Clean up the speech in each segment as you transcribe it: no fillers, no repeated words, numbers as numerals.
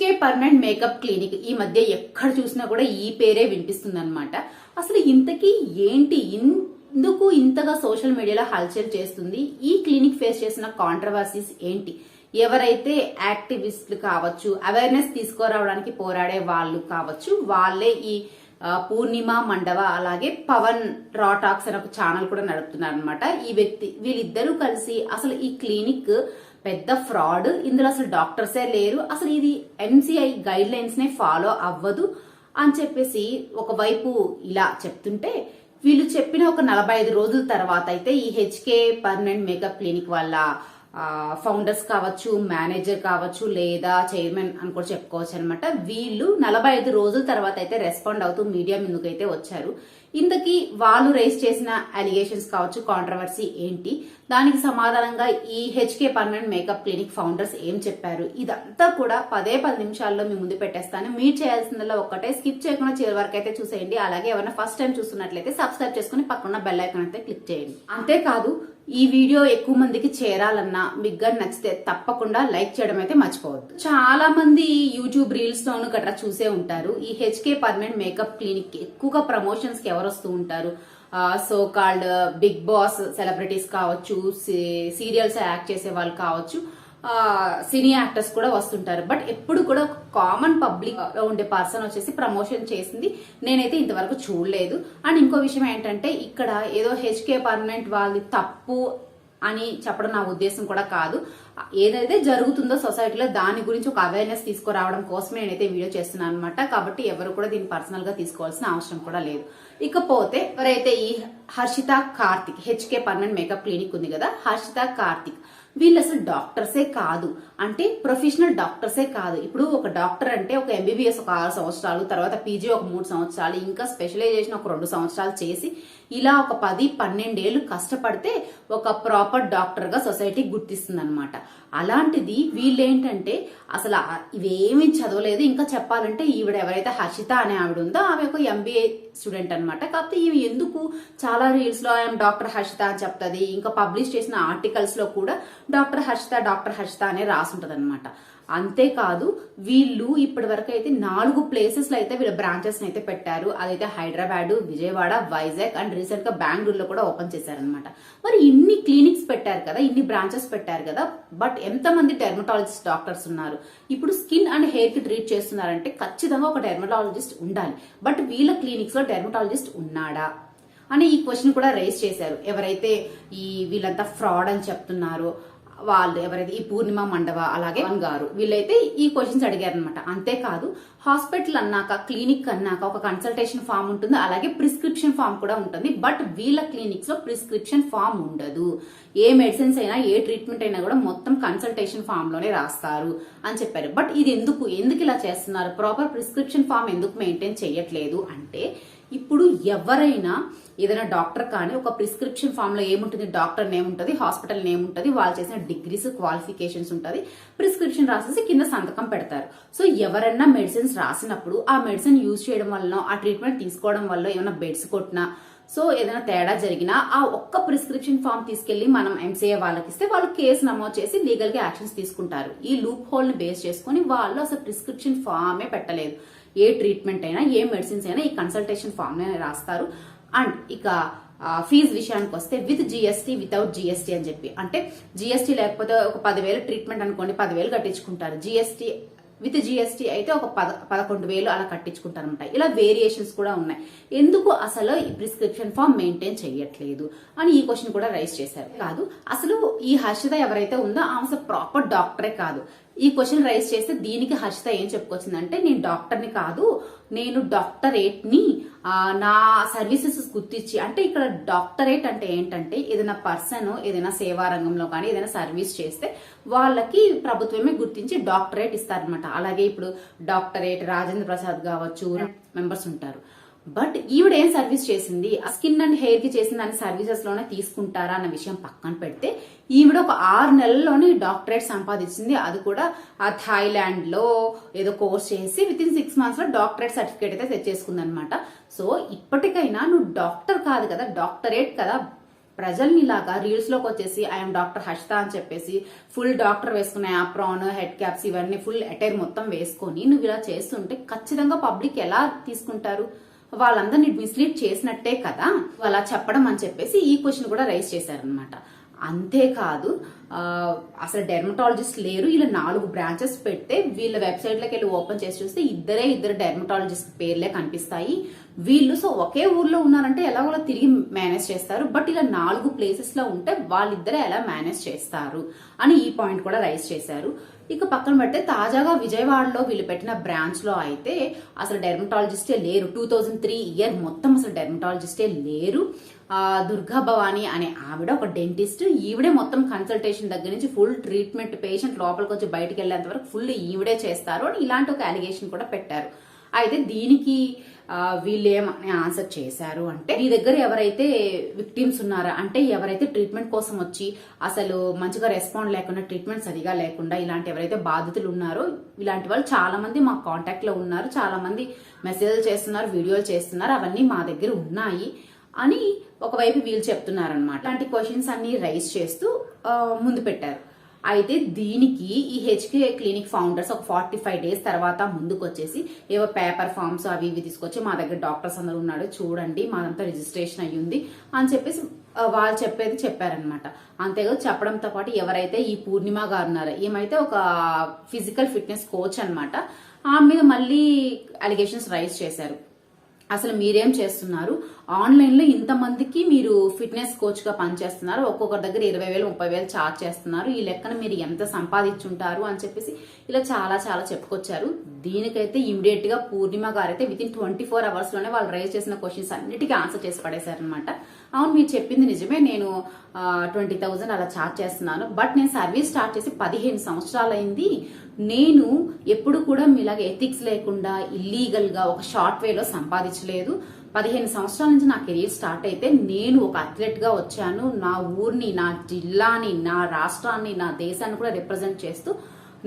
HK permanent makeup clinic ఈ మధ్య ఎక్కడ చూసినా కూడా ఈ పేరే వినిపిస్తుంది అనమాట. అసలు ఇంతకీ ఏంటి, ఎందుకు ఇంతగా సోషల్ మీడియాలో హల్చల్ చేస్తుంది? ఈ క్లినిక్ ఫేస్ చేసిన కాంట్రవర్సీస్ ఏంటి? ఎవరైతే యాక్టివిస్టులు కావచ్చు, అవేర్నెస్ తీసుకురావడానికి పోరాడే వాళ్ళు కావచ్చు, వాళ్ళే ఈ పూర్ణిమ మండవ అలాగే పవన్ రాటాక్స్ అనే ఒక ఛానల్ కూడా నడుపుతున్నారు అనమాట. వీళ్ళిద్దరూ కలిసి అసలు ఈ క్లినిక్ పెద్ద ఫ్రాడ్, ఇందులో అసలు డాక్టర్సే లేరు, అసలు ఇది ఎంసీఐ గైడ్ లైన్స్ నే ఫాలో అవ్వదు అని చెప్పేసి ఒకవైపు ఇలా చెప్తుంటే, వీళ్ళు చెప్పిన ఒక 45 రోజుల తర్వాత అయితే ఈ హెచ్కే పర్మనెంట్ మేకప్ క్లినిక్ వాళ్ళ ఫౌండర్స్ కావచ్చు, మేనేజర్ కావచ్చు, లేదా చైర్మన్ అని కూడా చెప్పుకోవచ్చు అనమాట. వీళ్ళు 45 రోజుల తర్వాత అయితే రెస్పాండ్ అవుతూ మీడియా ముందుకైతే వచ్చారు. ఇంతకీ వాళ్ళు రైజ్ చేసిన అలిగేషన్స్ కావచ్చు, కాంట్రవర్సీ ఏంటి, దానికి సమాధానంగా ఈ HK permanent makeup clinic founders ఏం చెప్పారు, ఇదంతా కూడా 10 నిమిషాల్లో మీ ముందు పెట్టేస్తాను. మీరు చేయాల్సిందల్లా ఒక్కటే, స్కిప్ చేయకుండా చివరి వరకు అయితే చూసేయండి. అలాగే ఎవరైనా ఫస్ట్ టైం చూస్తున్నట్లయితే సబ్స్క్రైబ్ చేసుకుని పక్కన బెల్ ఐకాన్ అయితే క్లిక్ చేయండి. అంతేకాదు ఈ వీడియో ఎక్కువ మందికి చేరాలన్నా, మీకు గాని నచ్చితే తప్పకుండా లైక్ చేయడం అయితే మర్చిపోవద్దు. చాలా మంది యూట్యూబ్ రీల్స్ లోను గట్రా చూసే ఉంటారు. ఈ హెచ్కే పర్మనెంట్ మేకప్ క్లినిక్ ఎక్కువగా ప్రమోషన్స్ కి ఎవరు వస్తూ ఉంటారు? So called big boss celebrities కావచ్చు, సీరియల్స్ యాక్ట్ చేసే వాళ్ళు కావచ్చు, సినీ యాక్టర్స్ కూడా వస్తుంటారు. బట్ ఎప్పుడు కూడా కామన్ పబ్లిక్ లో ఉండే పర్సన్ వచ్చేసి ప్రమోషన్ చేసింది నేనైతే ఇంతవరకు చూడలేదు. అండ్ ఇంకో విషయం ఏంటంటే, ఇక్కడ ఏదో హెచ్కే పర్మనెంట్ వాళ్ళది తప్పు అని చెప్పడం నా ఉద్దేశం కూడా కాదు. ఏదైతే జరుగుతుందో సొసైటీలో దాని గురించి ఒక అవేర్నెస్ తీసుకురావడం కోసమే నేనైతే వీడియో చేస్తున్నాను అనమాట. కాబట్టి ఎవరు కూడా దీన్ని పర్సనల్ గా తీసుకోవాల్సిన అవసరం కూడా లేదు. ఇకపోతే ఎవరైతే ఈ Harshitha Karthik, HK permanent makeup clinic ఉంది కదా, హర్షిత కార్తిక్, వీళ్ళు అసలు డాక్టర్సే కాదు, అంటే ప్రొఫెషనల్ డాక్టర్సే కాదు. ఇప్పుడు ఒక డాక్టర్ అంటే ఒక ఎంబీబీఎస్ ఒక 6 సంవత్సరాలు, తర్వాత పీజీ ఒక 3 సంవత్సరాలు, ఇంకా స్పెషలైజేషన్ ఒక 2 సంవత్సరాలు చేసి ఇలా ఒక 10-12 ఏళ్లు కష్టపడితే ఒక ప్రాపర్ డాక్టర్ గా సొసైటీ గుర్తిస్తుంది అనమాట. అలాంటిది వీళ్ళేంటంటే అసలు ఇవేమీ చదవలేదు. ఇంకా చెప్పాలంటే ఈవిడ ఎవరైతే హర్షిత అనే ఆవిడ ఉందో ఆమె ఒక ఎంబీఏ స్టూడెంట్ అనమాట. కాకపోతే ఈమె ఎందుకు చాలా రీల్స్ లో ఐఎమ్ డాక్టర్ హర్షిత అని చెప్తుంది, ఇంకా పబ్లిష్ చేసిన ఆర్టికల్స్ లో కూడా డాక్టర్ హర్షిత అనే రాసుంటది అనమాట. అంతేకాదు వీళ్ళు ఇప్పటి వరకు అయితే 4 ప్లేసెస్ లో అయితే వీళ్ళ బ్రాంచెస్ అయితే పెట్టారు. అదైతే హైదరాబాద్, విజయవాడ, వైజాగ్ అండ్ రీసెంట్ గా బెంగళూరులో కూడా ఓపెన్ చేశారనమాట. మరి ఇన్ని క్లినిక్స్ పెట్టారు కదా, ఇన్ని బ్రాంచెస్ పెట్టారు కదా, బట్ ఎంతమంది డెర్మటాలజిస్ట్ డాక్టర్స్ ఉన్నారు? ఇప్పుడు స్కిన్ అండ్ హెయిర్ కి ట్రీట్ చేస్తున్నారంటే ఖచ్చితంగా ఒక డెర్మటాలజిస్ట్ ఉండాలి. బట్ వీళ్ళ క్లినిక్స్ లో డెర్మటాలజిస్ట్ ఉన్నాడా అని ఈ క్వశ్చన్ కూడా రైజ్ చేశారు. ఎవరైతే వీళ్ళంతా ఫ్రాడ్ అని చెప్తున్నారో వాళ్ళు, ఎవరైతే ఈ పూర్ణిమ మండవ అలాగే గారు, వీళ్ళైతే ఈ క్వశ్చన్స్ అడిగారు అనమాట. అంతేకాదు హాస్పిటల్ అన్నాక, క్లినిక్ అన్నాక ఒక కన్సల్టేషన్ ఫామ్ ఉంటుంది, అలాగే ప్రిస్క్రిప్షన్ ఫామ్ కూడా ఉంటుంది. బట్ వీళ్ళ క్లినిక్స్ లో ప్రిస్క్రిప్షన్ ఫామ్ ఉండదు. ఏ మెడిసిన్స్ అయినా, ఏ ట్రీట్మెంట్ అయినా కూడా మొత్తం కన్సల్టేషన్ ఫామ్ లోనే రాస్తారు అని చెప్పారు. బట్ ఇది ఎందుకు ఇలా చేస్తున్నారు? ప్రాపర్ ప్రిస్క్రిప్షన్ ఫామ్ ఎందుకు మెయింటైన్ చేయట్లేదు అంటే, ఇప్పుడు ఎవరైనా ఏదైనా డాక్టర్ కానీ ఒక ప్రిస్క్రిప్షన్ ఫామ్ లో ఏముంటుంది? డాక్టర్ నేమ్ ఉంటుంది, హాస్పిటల్ నేమ్ ఉంటుంది, వాళ్ళు చేసిన డిగ్రీస్, క్వాలిఫికేషన్స్ ఉంటుంది, ప్రిస్క్రిప్షన్ రాసేసి కింద సంతకం పెడతారు. సో ఎవరైనా మెడిసిన్స్ రాసినప్పుడు ఆ మెడిసిన్ యూజ్ చేయడం వల్ల, ఆ ట్రీట్మెంట్ తీసుకోవడం వల్ల ఏమైనా బెడ్స్ కొట్టినా, సో ఏదైనా తేడా జరిగినా ఆ ఒక్క ప్రిస్క్రిప్షన్ ఫామ్ తీసుకెళ్లి మనం ఎంసీఏ వాళ్ళకి ఇస్తే వాళ్ళు కేసు నమోదు చేసి లీగల్ గా యాక్షన్స్ తీసుకుంటారు. ఈ లూప్ హోల్ ని బేస్ చేసుకుని వాళ్ళు అసలు ప్రిస్క్రిప్షన్ ఫామే పెట్టలేదు. ఏ ట్రీట్మెంట్ అయినా, ఏ మెడిసిన్స్ అయినా ఈ కన్సల్టేషన్ ఫామ్ నే రాస్తారు. అండ్ ఇక ఫీజు విషయానికి వస్తే విత్ జిఎస్టీ, వితౌట్ జిఎస్టీ అని చెప్పి, అంటే జిఎస్టీ లేకపోతే ఒక 10,000 ట్రీట్మెంట్ అనుకోండి, 10,000 కట్టించుకుంటారు. జిఎస్టీ విత్ జిఎస్టీ అయితే ఒక 11,000 అలా కట్టించుకుంటారు అనమాట. ఇలా వేరియేషన్స్ కూడా ఉన్నాయి. ఎందుకు అసలు ఈ ప్రిస్క్రిప్షన్ ఫామ్ మెయింటైన్ చేయట్లేదు అని ఈ క్వశ్చన్ కూడా రైజ్ చేశారు. కాదు, అసలు ఈ హర్షిత ఎవరైతే ఉందో ఆమె అసలు ప్రాపర్ డాక్టరే కాదు. ఈ క్వశ్చన్ రైజ్ చేస్తే దీనికి హర్షిత ఏం చెప్పుకొచ్చిందంటే, నేను డాక్టర్ని కాదు, నేను డాక్టరేట్ ని నా సర్వీసెస్ గుర్తించి, అంటే ఇక్కడ డాక్టరేట్ అంటే ఏంటంటే ఏదైనా పర్సన్ ఏదైనా సేవా రంగంలో కానీ ఏదైనా సర్వీస్ చేస్తే వాళ్ళకి ప్రభుత్వమే గుర్తించి డాక్టరేట్ ఇస్తారనమాట. అలాగే ఇప్పుడు డాక్టరేట్ రాజేంద్ర ప్రసాద్ కావచ్చు మెంబర్స్ ఉంటారు. బట్ ఈవిడ ఏం సర్వీస్ చేసింది? స్కిన్ అండ్ హెయిర్ కి చేసిన దాని సర్వీసెస్ లోనే తీసుకుంటారా అన్న విషయం పక్కన పెడితే, ఈవిడ ఒక 6 నెలల్లోనే డాక్టరేట్ సంపాదించింది. అది కూడా ఆ థాయిలాండ్ లో ఏదో కోర్స్ చేసి విత్ ఇన్ 6 months లో డాక్టరేట్ సర్టిఫికేట్ అయితే తెచ్చేసుకుంది అనమాట. సో ఇప్పటికైనా నువ్వు డాక్టర్ కాదు కదా, డాక్టరేట్ కదా, ప్రజల్ని ఇలాగా రీల్స్ లోకి వచ్చేసి ఐఎమ్ డాక్టర్ హర్షిత అని చెప్పేసి ఫుల్ డాక్టర్ వేసుకునే ఆప్రాన్ హెడ్ క్యాప్స్ ఇవన్నీ ఫుల్ అటైర్ మొత్తం వేసుకొని నువ్వు ఇలా చేస్తుంటే ఖచ్చితంగా పబ్లిక్ ఎలా తీసుకుంటారు? వాళ్ళందరినీ మిస్లీడ్ చేసినట్టే కదా అలా చెప్పడం అని చెప్పేసి ఈ క్వశ్చన్ కూడా రైజ్ చేశారనమాట. అంతేకాదు అసలు డెర్మటాలజిస్ట్ లేరు, ఇలా 4 బ్రాంచెస్ పెడితే వీళ్ళ వెబ్సైట్ లోకి వెళ్ళి ఓపెన్ చేసి చూస్తే ఇద్దరు డెర్మటాలజిస్ట్ పేర్లే కనిపిస్తాయి. వీళ్ళు సో ఒకే ఊర్లో ఉన్నారంటే ఎలా కూడా తిరిగి మేనేజ్ చేస్తారు, బట్ ఇలా 4 ప్లేసెస్ లో ఉంటే వాళ్ళిద్దరే ఎలా మేనేజ్ చేస్తారు అని ఈ పాయింట్ కూడా రైజ్ చేశారు. ఇక పక్కన పెడితే తాజాగా విజయవాడలో వీళ్ళు పెట్టిన బ్రాంచ్ లో అయితే అసలు డెర్మటాలజిస్టే లేరు. 2003 ఇయర్ మొత్తం అసలు డెర్మటాలజిస్టే లేరు. దుర్గా భవాని అనే ఆవిడ ఒక డెంటిస్ట్, ఈవిడే మొత్తం కన్సల్టేషన్ దగ్గర నుంచి ఫుల్ ట్రీట్మెంట్, పేషెంట్ లోపలికి వచ్చి బయటకు వెళ్లేంత వరకు ఫుల్ ఈవిడే చేస్తారు అని ఇలాంటి ఒక అలిగేషన్ కూడా పెట్టారు. అయితే దీనికి వీళ్ళు ఏమని ఆన్సర్ చేశారు అంటే, మీ దగ్గర ఎవరైతే విక్టిమ్స్ ఉన్నారో అంటే ఎవరైతే ట్రీట్మెంట్ కోసం వచ్చి అసలు మంచిగా రెస్పాండ్ లేకుండా ట్రీట్మెంట్ సరిగా లేకుండా ఇలాంటి ఎవరైతే బాధితులు ఉన్నారో ఇలాంటి వాళ్ళు చాలా మంది మా కాంటాక్ట్ లో ఉన్నారు, చాలా మంది మెసేజ్లు చేస్తున్నారు, వీడియోలు చేస్తున్నారు, అవన్నీ మా దగ్గర ఉన్నాయి అని ఒకవైపు వీళ్ళు చెప్తున్నారనమాట. ఇలాంటి క్వశ్చన్స్ అన్ని రైజ్ చేస్తూ ముందు పెట్టారు. అయితే దీనికి ఈ హెచ్కే క్లినిక్ ఫౌండర్స్ ఒక 45 డేస్ తర్వాత ముందుకు వచ్చేసి ఏవో పేపర్ ఫామ్స్ అవి ఇవి తీసుకొచ్చి మా దగ్గర డాక్టర్స్ అందరూ ఉన్నాడు చూడండి మాదంతా రిజిస్ట్రేషన్ అయ్యింది అని చెప్పేసి వాళ్ళు చెప్పేది చెప్పారనమాట. అంతేకాదు చెప్పడంతో పాటు ఎవరైతే ఈ పూర్ణిమ గారు ఉన్నారో ఏమైతే ఒక ఫిజికల్ ఫిట్నెస్ కోచ్ అనమాట, ఆమె మీద మళ్ళీ అలిగేషన్స్ రైజ్ చేశారు. అసలు మీరేం చేస్తున్నారు, ఆన్లైన్ లో ఇంతమందికి మీరు ఫిట్నెస్ కోచ్ గా పనిచేస్తున్నారు, ఒక్కొక్కరి దగ్గర 20,000 30,000 చార్జ్ చేస్తున్నారు, ఈ లెక్కన మీరు ఎంత సంపాదించుంటారు అని చెప్పేసి ఇలా చాలా చాలా చెప్పుకొచ్చారు. దీనికైతే ఇమీడియట్ గా పూర్ణిమ గారు అయితే విత్ ఇన్ 24 hours లోనే వాళ్ళు రైజ్ చేసిన క్వశ్చన్స్ అన్నిటికీ ఆన్సర్ చేసి పడేశారనమాట. అవును మీరు చెప్పింది నిజమే, నేను 20,000 అలా చార్జ్ చేస్తున్నాను, బట్ నేను సర్వీస్ స్టార్ట్ చేసి 15 సంవత్సరాలైంది. నేను ఎప్పుడు కూడా మీలాగా ఎథిక్స్ లేకుండా ఇల్లీగల్ గా ఒక షార్ట్ వేలో సంపాదించలేదు. 15 సంవత్సరాల నుంచి నా కెరీర్ స్టార్ట్ అయితే నేను ఒక అథ్లెట్ గా వచ్చాను. నా ఊరిని, నా జిల్లాని, నా రాష్ట్రాన్ని, నా దేశాన్ని కూడా రిప్రజెంట్ చేస్తూ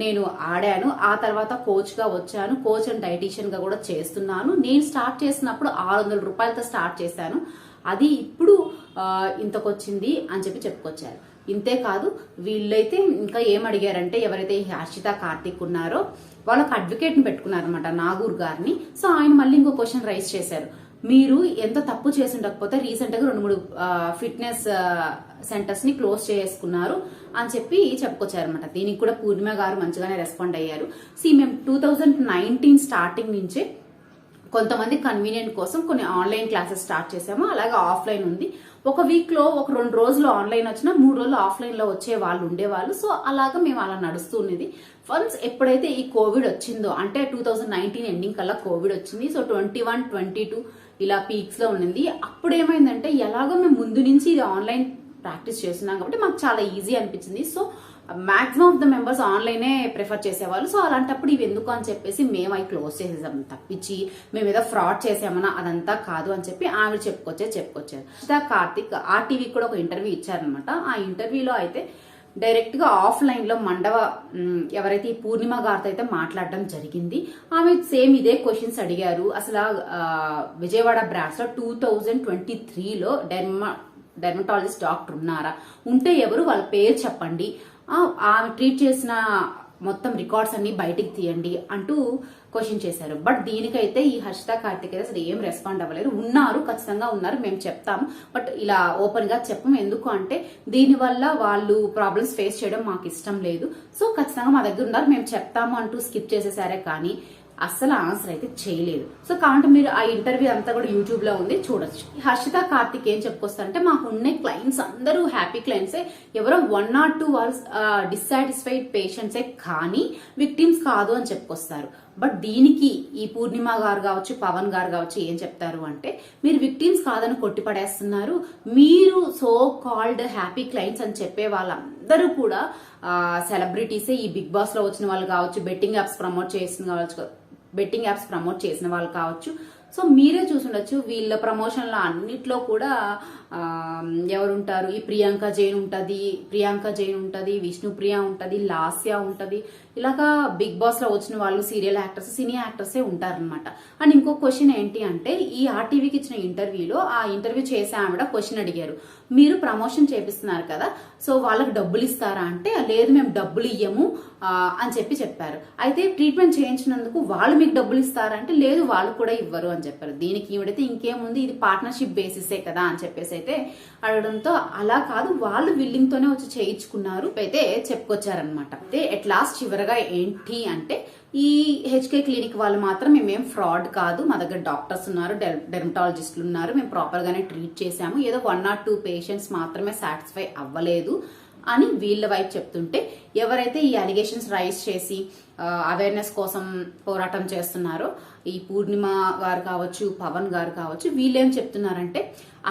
నేను ఆడాను. ఆ తర్వాత కోచ్ గా వచ్చాను, కోచ్ అండ్ డైటీషియన్ గా కూడా చేస్తున్నాను. నేను స్టార్ట్ చేసినప్పుడు 600 రూపాయలతో స్టార్ట్ చేశాను, అది ఇప్పుడు ఇంతకొచ్చింది అని చెప్పి చెప్పుకొచ్చారు. ఇంతేకాదు వీళ్ళైతే ఇంకా ఏం అడిగారంటే, ఎవరైతే హర్షిత కార్తిక్ ఉన్నారో వాళ్ళకి అడ్వకేట్ ని పెట్టుకున్నారనమాట, నాగూర్ గారిని. సో ఆయన మళ్ళీ ఇంకో క్వశ్చన్ రైజ్ చేశారు, మీరు ఎంత తప్పు చేసి ఉండకపోతే రీసెంట్ గా 2-3 ఫిట్నెస్ సెంటర్స్ ని క్లోజ్ చేసుకున్నారు అని చెప్పి చెప్పుకొచ్చారనమాట. దీనికి కూడా పూర్ణిమ గారు మంచిగానే రెస్పాండ్ అయ్యారు. మేము 2019 స్టార్టింగ్ నుంచే కొంతమంది కన్వీనియంట్ కోసం కొన్ని ఆన్లైన్ క్లాసెస్ స్టార్ట్ చేసాము, అలాగే ఆఫ్లైన్ ఉంది. ఒక వీక్ లో ఒక 2 రోజులు ఆన్లైన్ వచ్చినా 3 రోజులు ఆఫ్లైన్ లో వచ్చే వాళ్ళు ఉండేవాళ్ళు. సో అలాగా మేము అలా నడుస్తూ ఉన్నది. వన్స్ ఎప్పుడైతే ఈ కోవిడ్ వచ్చిందో అంటే 2019 ఎండింగ్ కల్లా కోవిడ్ వచ్చింది. సో 21, 22 ఇలా పీక్స్ లో ఉన్నది. అప్పుడు ఏమైందంటే ఎలాగో మేము ముందు నుంచి ఇది ఆన్లైన్ ప్రాక్టీస్ చేస్తున్నాం కాబట్టి మాకు చాలా ఈజీ అనిపించింది. So maximum of the members ఆన్లైనే ప్రిఫర్ చేసేవాళ్ళు. సో అలాంటప్పుడు ఇవి ఎందుకు అని చెప్పేసి మేము అవి క్లోజ్ చేసేసాం తప్పించి మేము ఏదో ఫ్రాడ్ చేసామన్నా అదంతా కాదు అని చెప్పి ఆవిడ చెప్పుకొచ్చారు. కార్తిక్ ఆర్టీవీకి కూడా ఒక ఇంటర్వ్యూ ఇచ్చారనమాట. ఆ ఇంటర్వ్యూలో అయితే డైరెక్ట్ గా ఆఫ్లైన్ లో మండవ ఎవరైతే ఈ పూర్ణిమ గారితో అయితే మాట్లాడడం జరిగింది. ఆమె సేమ్ ఇదే క్వశ్చన్స్ అడిగారు. అసలు విజయవాడ బ్రాంచ్ లో 2023లో డెర్మటాలజిస్ట్ డాక్టర్ ఉన్నారా, ఉంటే ఎవరు, వాళ్ళ పేరు చెప్పండి, ఆమె ట్రీట్ చేసిన మొత్తం రికార్డ్స్ అన్ని బయటికి తీయండి అంటూ క్వశ్చన్ చేశారు. బట్ దీనికైతే ఈ హర్షిత కార్తిక్ అయితే అసలు ఏం రెస్పాండ్ అవ్వలేదు. ఉన్నారు, ఖచ్చితంగా ఉన్నారు, మేము చెప్తాము, బట్ ఇలా ఓపెన్ గా చెప్పము. ఎందుకు అంటే దీనివల్ల వాళ్ళు ప్రాబ్లమ్స్ ఫేస్ చేయడం మాకు ఇష్టం లేదు. సో ఖచ్చితంగా మా దగ్గర ఉన్నారు, మేము చెప్తాము అంటూ స్కిప్ చేసేసారే కానీ అస్సలు ఆన్సర్ అయితే చేయలేదు. సో కాబట్టి మీరు ఆ ఇంటర్వ్యూ అంతా కూడా యూట్యూబ్ లో ఉంది, చూడొచ్చు. హర్షిత కార్తిక్ ఏం చెప్పుకొస్తారంటే, మాకు ఉన్న క్లయింట్స్ అందరూ హ్యాపీ క్లయింట్సే, ఎవరో 1 or 2 వాళ్ళు డిస్సాటిస్ఫైడ్ పేషెంట్సే కానీ విక్టిమ్స్ కాదు అని చెప్పుకొస్తారు. బట్ దీనికి ఈ పూర్ణిమ గారు కావచ్చు, పవన్ గారు కావచ్చు ఏం చెప్తారు అంటే, మీరు విక్టిమ్స్ కాదని కొట్టిపడేస్తున్నారు, మీరు సో కాల్డ్ హ్యాపీ క్లయింట్స్ అని చెప్పే వాళ్ళందరూ కూడా సెలబ్రిటీసే. ఈ బిగ్ బాస్ లో వచ్చిన వాళ్ళు కావచ్చు, బెట్టింగ్ యాప్స్ ప్రమోట్ చేసిన వాళ్ళు కావచ్చు. సో మీరే చూసుండొచ్చు వీళ్ళ ప్రమోషన్ల అన్నిట్లో కూడా ఎవరుంటారు, ఈ ప్రియాంక జైన్ ఉంటది, విష్ణుప్రియ ఉంటది, లాస్య ఉంటది, ఇలాగా బిగ్ బాస్ లో వచ్చిన వాళ్ళు సీరియల్ యాక్టర్స్, సినీ యాక్టర్సే ఉంటారనమాట. అండ్ ఇంకో క్వశ్చన్ ఏంటి అంటే, ఈ ఆర్టీవీకి ఇచ్చిన ఇంటర్వ్యూలో ఆ ఇంటర్వ్యూ చేసే ఆవిడ క్వశ్చన్ అడిగారు, మీరు ప్రమోషన్ చేపిస్తున్నారు కదా, సో వాళ్ళకి డబ్బులు ఇస్తారా అంటే, లేదు మేము డబ్బులు ఇయ్యము అని చెప్పారు. అయితే ట్రీట్మెంట్ చేయించినందుకు వాళ్ళు మీకు డబ్బులు ఇస్తారా అంటే, లేదు వాళ్ళు కూడా ఇవ్వరు అని చెప్పారు. దీనికి ఈవిడైతే ఇంకేముంది, ఇది పార్ట్నర్షిప్ బేసిసే కదా అని చెప్పేసి అయితే అడగడంతో, అలా కాదు వాళ్ళు విల్లింగ్ తోనే వచ్చి చేయించుకున్నారు అయితే చెప్పుకొచ్చారనమాట. అయితే ఎట్ లాస్ట్ చివరగా ఏంటి అంటే, ఈ హెచ్కే క్లినిక్ వాళ్ళు మాత్రం మేమేం ఫ్రాడ్ కాదు, మా దగ్గర డాక్టర్స్ ఉన్నారు, డెర్మటాలజిస్టులు ఉన్నారు, మేము ప్రాపర్ గానే ట్రీట్ చేశాము, ఏదో 1 or 2 పేషెంట్స్ మాత్రమే సాటిస్ఫై అవ్వలేదు అని వీళ్ళ వైపు చెప్తుంటే, ఎవరైతే ఈ అలిగేషన్స్ రైజ్ చేసి అవేర్నెస్ కోసం పోరాటం చేస్తున్నారో ఈ పూర్ణిమ గారు కావచ్చు, పవన్ గారు కావచ్చు, వీళ్ళేం చెప్తున్నారంటే,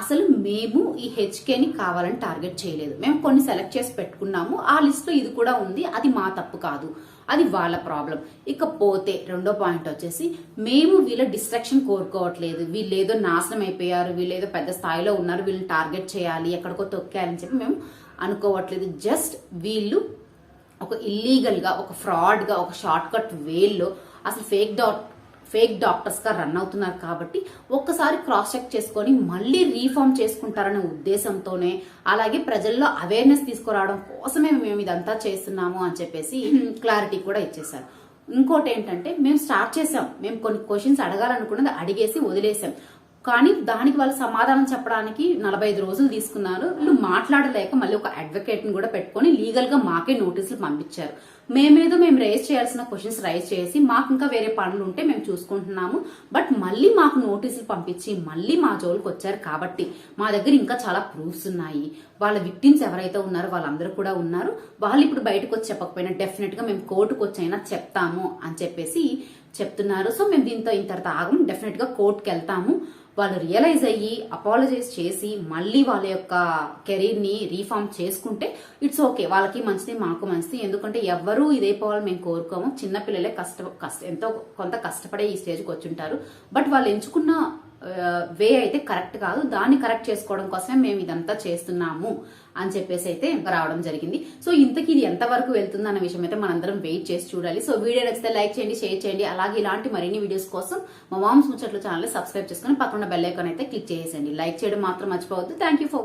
అసలు మేము ఈ హెచ్కేని కావాలని టార్గెట్ చేయలేదు, మేము కొన్ని సెలెక్ట్ చేసి పెట్టుకున్నాము, ఆ లిస్ట్ లో ఇది కూడా ఉంది, అది మా తప్పు కాదు, అది వాళ్ళ ప్రాబ్లం. ఇకపోతే రెండో పాయింట్ వచ్చేసి, మేము వీళ్ళ డిస్ట్రాక్షన్ కోరుకోవట్లేదు, వీళ్ళు ఏదో నాశనం అయిపోయారు, వీళ్ళు ఏదో పెద్ద స్థాయిలో ఉన్నారు, వీళ్ళని టార్గెట్ చేయాలి, ఎక్కడికో తొక్కేయాలని చెప్పి మేము అనుకోవట్లేదు. జస్ట్ వీళ్ళు ఒక ఇల్లీగల్ గా, ఒక ఫ్రాడ్ గా, ఒక షార్ట్ కట్ వేల్లో అసలు ఫేక్ డాక్టర్స్ గా రన్ అవుతున్నారు కాబట్టి ఒక్కసారి క్రాస్ చెక్ చేసుకొని మళ్ళీ రీఫార్మ్ చేసుకుంటారనే ఉద్దేశంతోనే, అలాగే ప్రజల్లో అవేర్నెస్ తీసుకురావడం కోసమే మేము ఇదంతా చేస్తున్నాము అని చెప్పేసి క్లారిటీ కూడా ఇచ్చేసారు. ఇంకోటి ఏంటంటే, మేము స్టార్ట్ చేసాం, మేము కొన్ని క్వశ్చన్స్ అడగాలనుకున్నది అడిగేసి వదిలేసాం, కానీ దానికి వాళ్ళు సమాధానం చెప్పడానికి 45 రోజులు తీసుకున్నారు. వీళ్ళు మాట్లాడలేక మళ్ళీ ఒక అడ్వకేట్ ని కూడా పెట్టుకొని లీగల్ గా మాకే నోటీసులు పంపించారు. మేము రైజ్ చేయాల్సిన క్వశ్చన్స్ రైజ్ చేసి, మాకు ఇంకా వేరే పనులు ఉంటే మేము చూసుకుంటున్నాము, బట్ మళ్ళీ మాకు నోటీసులు పంపించి మళ్ళీ మా జోలికి వచ్చారు కాబట్టి మా దగ్గర ఇంకా చాలా ప్రూఫ్స్ ఉన్నాయి, వాళ్ళ విక్టిమ్స్ ఎవరైతే ఉన్నారో వాళ్ళందరూ కూడా ఉన్నారు, వాళ్ళు ఇప్పుడు బయటకు వచ్చి చెప్పకపోయినా డెఫినెట్ గా మేము కోర్టుకు వచ్చైనా చెప్తాము అని చెప్పేసి చెప్తున్నారు. సో మేము దీంతో ఇంత ఆగం, డెఫినెట్ గా కోర్టుకి వెళ్తాము, వాళ్ళు రియలైజ్ అయ్యి అపాలజైజ్ చేసి మళ్ళీ వాళ్ళ యొక్క కెరీర్ ని రీఫార్మ్ చేసుకుంటే ఇట్స్ ఓకే, వాళ్ళకి మంచిది, మాకు మంచిది. ఎందుకంటే ఎవ్వరూ ఇదైపోవాలని మేము కోరుకోము, చిన్నపిల్లలే ఎంతో కొంత కష్టపడే ఈ స్టేజ్కి వచ్చుంటారు, బట్ వాళ్ళు ఎంచుకున్న వే అయితే కరెక్ట్ కాదు, దాన్ని కరెక్ట్ చేసుకోవడం కోసమే మేము ఇదంతా చేస్తున్నాము అని చెప్పేసి అయితే రావడం జరిగింది. సో ఇంతకీ ఇది ఎంతవరకు వెళ్తుంది అన్న విషయం అయితే మనందరం వెయిట్ చేసి చూడాలి. సో వీడియో నచ్చితే లైక్ చేయండి, షేర్ చేయండి, అలాగే ఇలాంటి మరిన్ని వీడియోస్ కోసం మా మామ్స్ ముచ్చట్లు ఛానల్ సబ్స్క్రైబ్ చేసుకుని పక్కన బెల్ ఐకాన్ అయితే క్లిక్ చేసేయండి. లైక్ చేయడం మాత్రం మర్చిపోవద్దు. Thank you for